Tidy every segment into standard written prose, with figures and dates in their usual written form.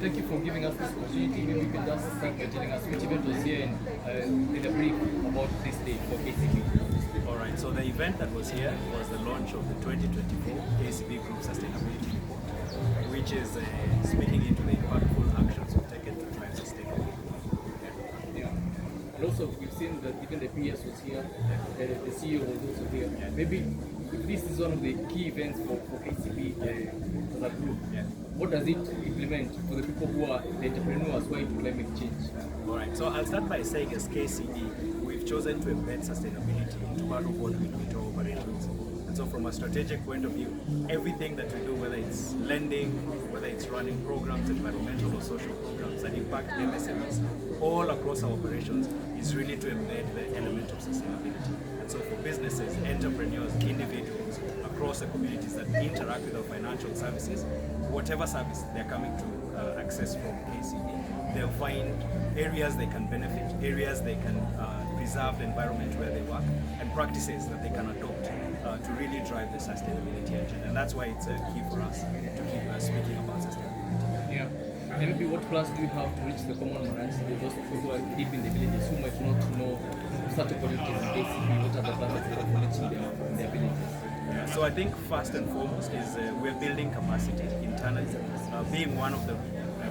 thank you for giving us this opportunity. Maybe you can just start by telling us which event was here and in a brief about this day for KCB. All right, so the event that was here was the launch of the 2024 KCB Group Sustainability Report, which is speaking into the impactful actions we've taken to drive sustainability. And also, we've seen that even the PS was here, the CEO was also here. Maybe if this is one of the key events for KCB as a group, what does it implement for the people who are the entrepreneurs who are into climate change? All right, so I'll start by saying as KCB, we've chosen to embed sustainability into part of what we do to our operations. And so from a strategic point of view, everything that we do, whether it's lending, whether it's running programs, environmental or social programs that impact MSMEs all across our operations, is really to embed the element of sustainability. And so for businesses, entrepreneurs, individuals across the communities that interact with our financial services, whatever service they're coming to access from KCB, they'll find areas they can benefit, areas they can preserve the environment where they work, and practices that they can adopt to really drive the sustainability engine. And that's why it's key for us to keep speaking about sustainability. Yeah. And maybe what plans do you have to reach the common man, those people who are deep in the villages who might not know such opportunities in KCB? What are the plans that you have for reaching them in their villages? So I think first and foremost is we're building capacity internally. Being one of the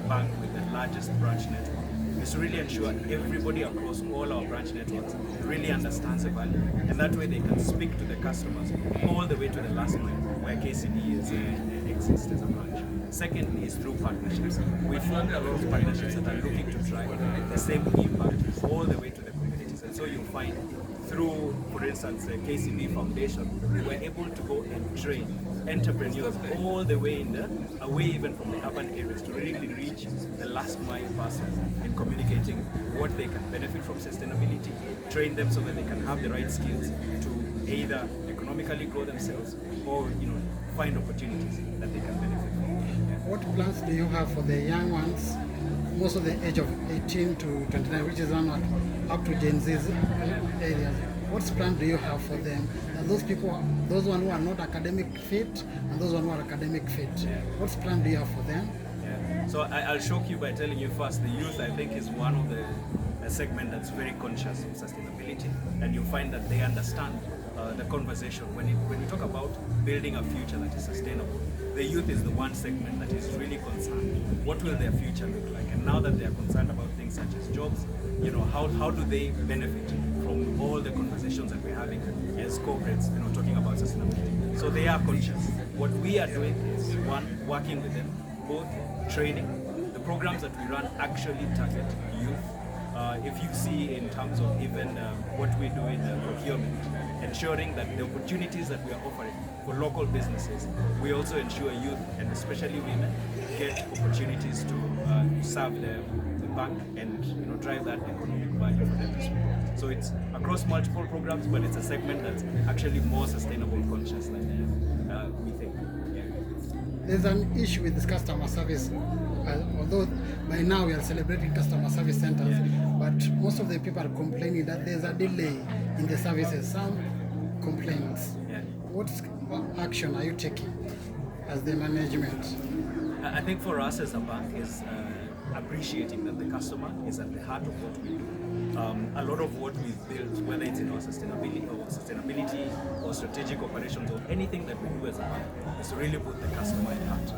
bank with the largest branch network is to really ensure everybody across all our branch networks really understands the value, and that way they can speak to the customers all the way to the last mile where KCB exists as a branch. Secondly is through partnerships. We formed a lot of partnerships that are looking to drive the same impact all the way to the communities. And so you'll find through, for instance, the KCB Foundation, we were able to go and train entrepreneurs all the way away even from the urban areas to really reach the last mile person in communicating what they can benefit from sustainability, train them so that they can have the right skills to either economically grow themselves or find opportunities that they can benefit from. What plans do you have for the young ones, most of the age of 18 to 29, which is up to Gen Z's areas? What plan do you have for them? And those people, those one who are not academic fit and those one who are academic fit, what plan do you have for them? So I'll shock you by telling you first, the youth I think is one of the segment that's very conscious of sustainability, and you'll find that they understand the conversation. When you talk about building a future that is sustainable, the youth is the one segment that is really concerned. What will their future look like? And now that they are concerned about things such as jobs, how do they benefit from all the conversations that we're having as corporates, talking about sustainability? So they are conscious. What we are doing is, one, working with them, both training. The programs that we run actually target youth. If you see in terms of even what we do in procurement, ensuring that the opportunities that we are offering for local businesses, we also ensure youth and especially women get opportunities to serve the bank and drive that economic value for them as well. So it's across multiple programs, but it's a segment that's actually more sustainable conscious than we think. There's an issue with this customer service, although by now we are celebrating customer service centers, but most of the people are complaining that there's a delay in the services. Some complaints. What action are you taking as the management? I think for us as a bank is appreciating that the customer is at the heart of what we do. A lot of what we've built, whether it's in our sustainability or strategic operations or anything that we do as a bank, is to really put the customer at heart.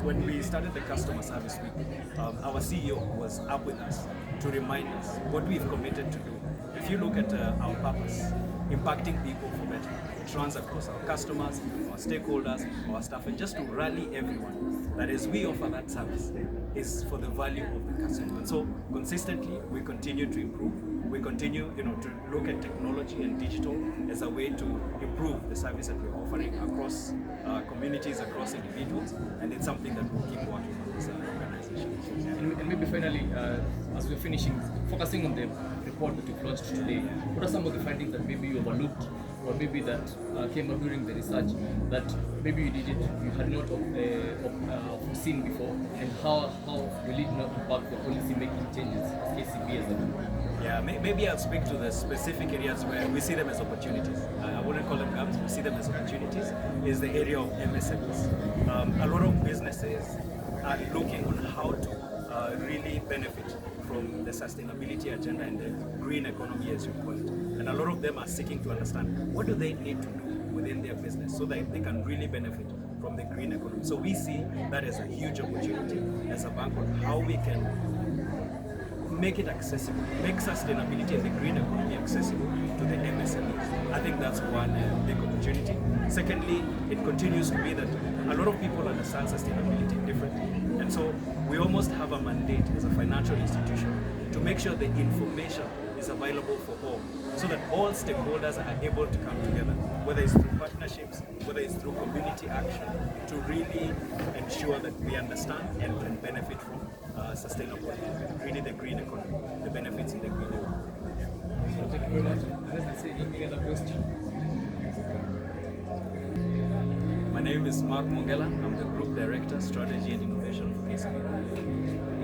When we started the customer service week, our CEO was up with us to remind us what we've committed to do. If you look at our purpose, impacting people for better, it runs across our customers, our stakeholders, our staff, and just to rally everyone that as we offer that service is for the value of the customer. And so consistently we continue to improve. We continue to look at technology and digital as a way to improve the service that we're offering across communities, across individuals, and it's something that we'll keep working on as an organization. And maybe finally, as we're finishing, focusing on the report that you've launched today, what are some of the findings that maybe you overlooked or maybe that came up during the research that maybe you had not seen before, and how will it not impact the policy making changes as KCB as a group? Yeah, maybe I'll speak to the specific areas where we see them as opportunities. I wouldn't call them gaps, we see them as opportunities, is the area of MSMEs. A lot of businesses are looking on how to really benefit from the sustainability agenda and the green economy, as you call it. And a lot of them are seeking to understand what do they need to do within their business so that they can really benefit from the green economy. So we see that as a huge opportunity as a bank on how we can make it accessible, make sustainability and the green economy accessible to the MSMEs. I think that's one big opportunity. Secondly, it continues to be that a lot of people understand sustainability differently. And so we almost have a mandate as a financial institution to make sure the information is available for all, so that all stakeholders are able to come together, whether it's through partnerships, whether it's through community action, to really ensure that we understand and can benefit from sustainable, really the green economy, the benefits in the green economy. Thank you very much. Let's say any other question. My name is Mark Mongela. I'm the Group Director, Strategy and Innovation for KCB.